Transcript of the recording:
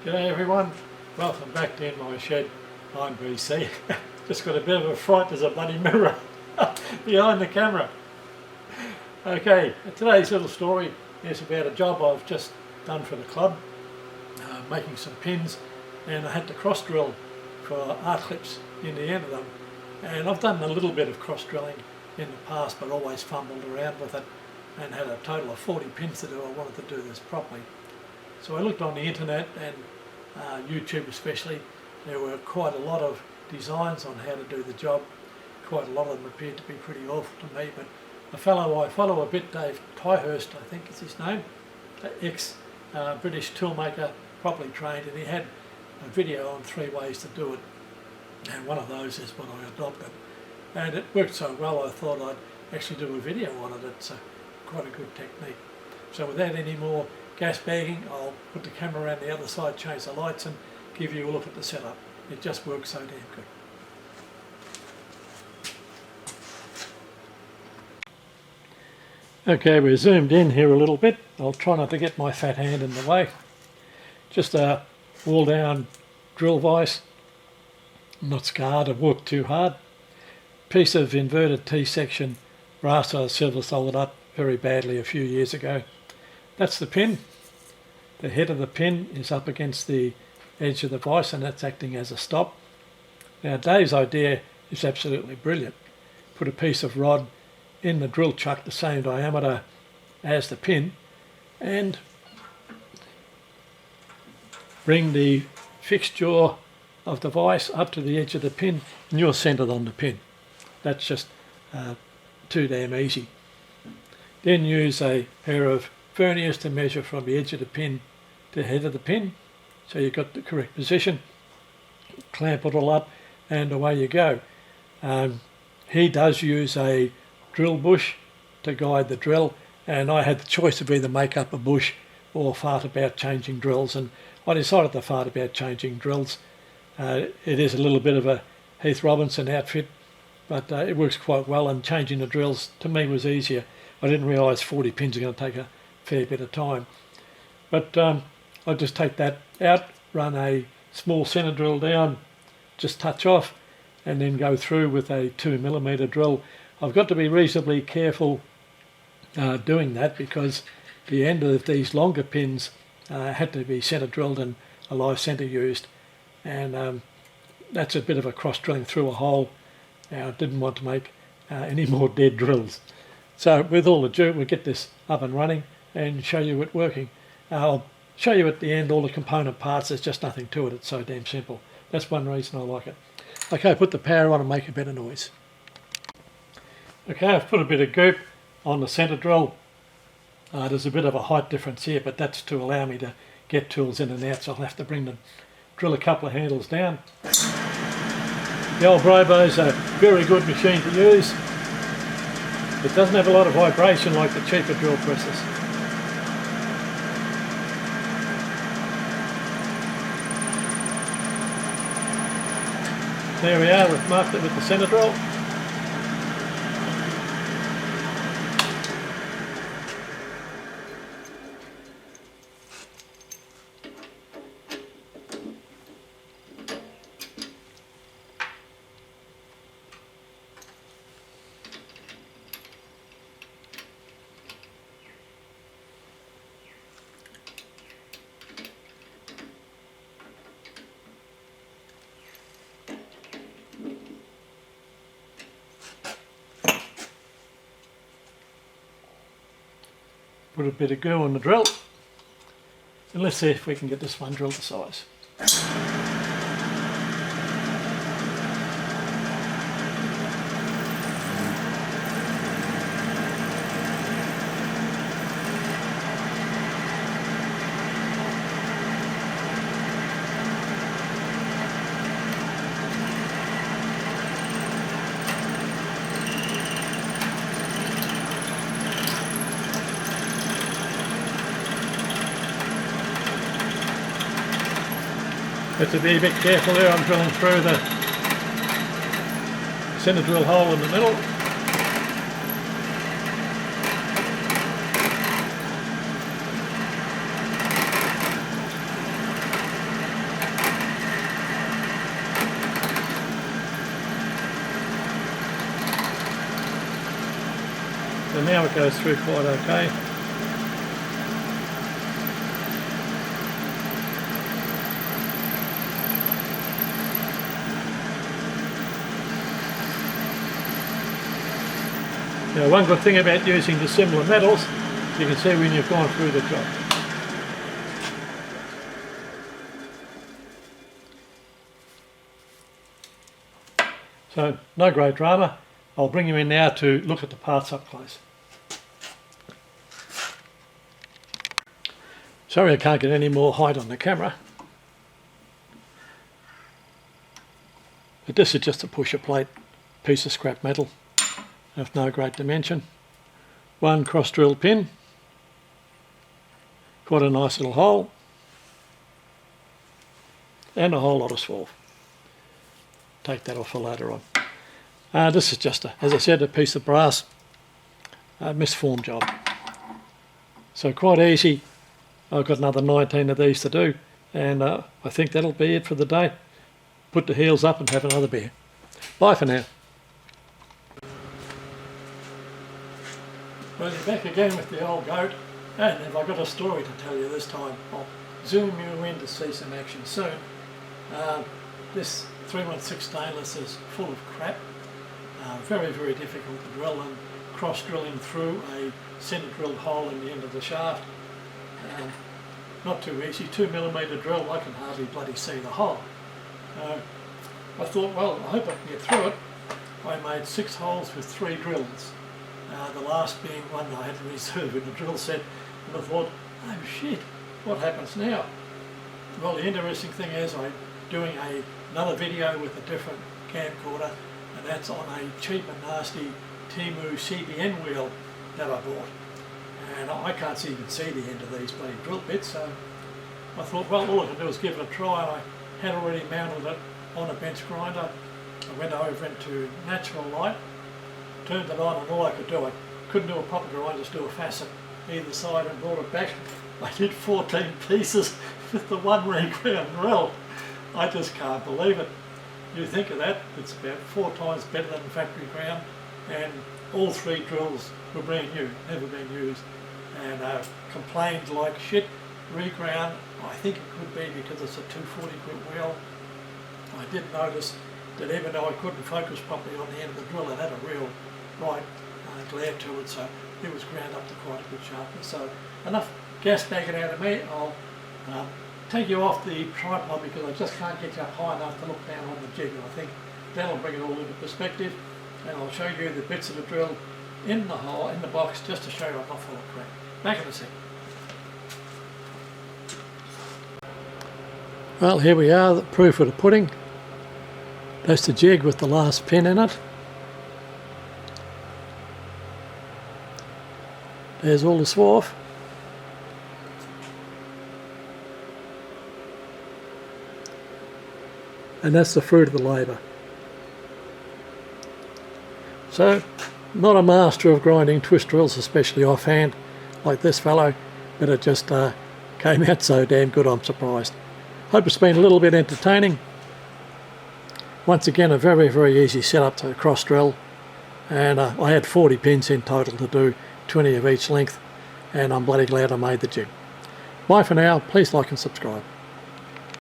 G'day everyone, welcome back to In My Shed. I'm BC. Just got a bit of a fright, there's a bloody mirror behind the camera. Okay, today's little story is about a job I've just done for the club, making some pins, and I had to cross drill for art clips in the end of them. And I've done a little bit of cross drilling in the past, but always fumbled around with it and had a total of 40 pins to do. I wanted to do this properly. So I looked on the internet and YouTube especially. There were quite a lot of designs on how to do the job. Quite a lot of them appeared to be pretty awful to me, but a fellow I follow a bit, Dave Tyhurst I think is his name, ex-British toolmaker, properly trained, and he had a video on 3 ways to do it, and one of those is what I adopted. And it worked so well I thought I'd actually do a video on it. It's quite a good technique. So without any more gas bagging, I'll put the camera around the other side, change the lights and give you a look at the setup. It just works so damn good. Okay, we're zoomed in here a little bit. I'll try not to get my fat hand in the way. Just a wall down drill vise. I'm not scarred, I've worked too hard. Piece of inverted T-section brass I silver soldered up very badly a few years ago. That's the pin. The head of the pin is up against the edge of the vise and that's acting as a stop. Now Dave's idea is absolutely brilliant. Put a piece of rod in the drill chuck the same diameter as the pin and bring the fixed jaw of the vise up to the edge of the pin and you're centered on the pin. That's just too damn easy. Then use a pair of verniers to measure from the edge of the pin to the head of the pin, so you've got the correct position. Clamp it all up and away you go. He does use a drill bush to guide the drill, and I had the choice of either make up a bush or fart about changing drills, and I decided to fart about changing drills. It is a little bit of a Heath Robinson outfit, but it works quite well, and changing the drills to me was easier. I didn't realise 40 pins are going to take a fair bit of time. But I just take that out, run a small centre drill down, just touch off, and then go through with a 2mm drill. I've got to be reasonably careful doing that because the end of these longer pins had to be centre drilled and a live centre used, and that's a bit of a cross drilling through a hole. I didn't want to make any more dead drills. So with all ado, we'll get this up and running and show you it working. I'll show you at the end all the component parts. There's just nothing to it. It's so damn simple. That's one reason I like it. Okay, put the power on and make a bit of noise. Okay, I've put a bit of goop on the centre drill. There's a bit of a height difference here, but that's to allow me to get tools in and out, so I'll have to bring the drill a couple of handles down. The old Brobo's a very good machine to use. It doesn't have a lot of vibration like the cheaper drill presses. There we are, we've marked it with the centre drill. Put a bit of glue on the drill, and let's see if we can get this one drill to size. Have to be a bit careful there. I'm drilling through the centre drill hole in the middle. now it goes through quite okay. Now, one good thing about using the similar metals, you can see when you've gone through the job. So, no great drama. I'll bring you in now to look at the parts up close. Sorry I can't get any more height on the camera. But this is just a pusher plate, piece of scrap metal of no great dimension. One cross drilled pin, quite a nice little hole, and a whole lot of swarf. Take that off for later on. This is just, as I said, a piece of brass, misformed job. So quite easy. I've got another 19 of these to do, and I think that'll be it for the day. Put the heels up and have another beer. Bye for now. Well, you're back again with the old goat, and have I got a story to tell you this time. I'll zoom you in to see some action soon. This 316 stainless is full of crap. Very, very difficult to drill, and cross drilling through a centre drilled hole in the end of the shaft. Not too easy. 2mm drill, I can hardly bloody see the hole. I thought, well, I hope I can get through it. I made 6 holes with 3 drills. The last being one I had to reserve in the drill set, and I thought, oh shit, what happens now? Well, the interesting thing is I'm doing another video with a different camcorder, and that's on a cheap and nasty Timu CBN wheel that I bought. And I can't even see the end of these bloody drill bits, so I thought, well, all I can do is give it a try. I had already mounted it on a bench grinder. I went over into natural light, turned it on, and all I could do, I couldn't do a proper grind, just do a facet either side and brought it back. I did 14 pieces with the one reground drill. I just can't believe it. You think of that, it's about 4 times better than factory ground, and all 3 drills were brand new, never been used, and complained like shit. Reground, I think it could be because it's a 240 grit wheel. I did notice that even though I couldn't focus properly on the end of the drill, it had a real bright glare to it, so it was ground up to quite a good sharpness. So enough gas bagging out of me. I'll take you off the tripod because I just can't get you up high enough to look down on the jig, and I think that'll bring it all into perspective, and I'll show you the bits of the drill in the hole, in the box, just to show you I'm not full of crap. Back in a second. Well, here we are, the proof of the pudding. That's the jig with the last pin in it. There's all the swarf. And that's the fruit of the labour. So, not a master of grinding twist drills, especially offhand, like this fellow, but it just came out so damn good I'm surprised. Hope it's been a little bit entertaining. Once again, a very, very easy setup to cross drill, and I had 40 pins in total to do, 20 of each length, and I'm bloody glad I made the jig. Bye for now, please like and subscribe.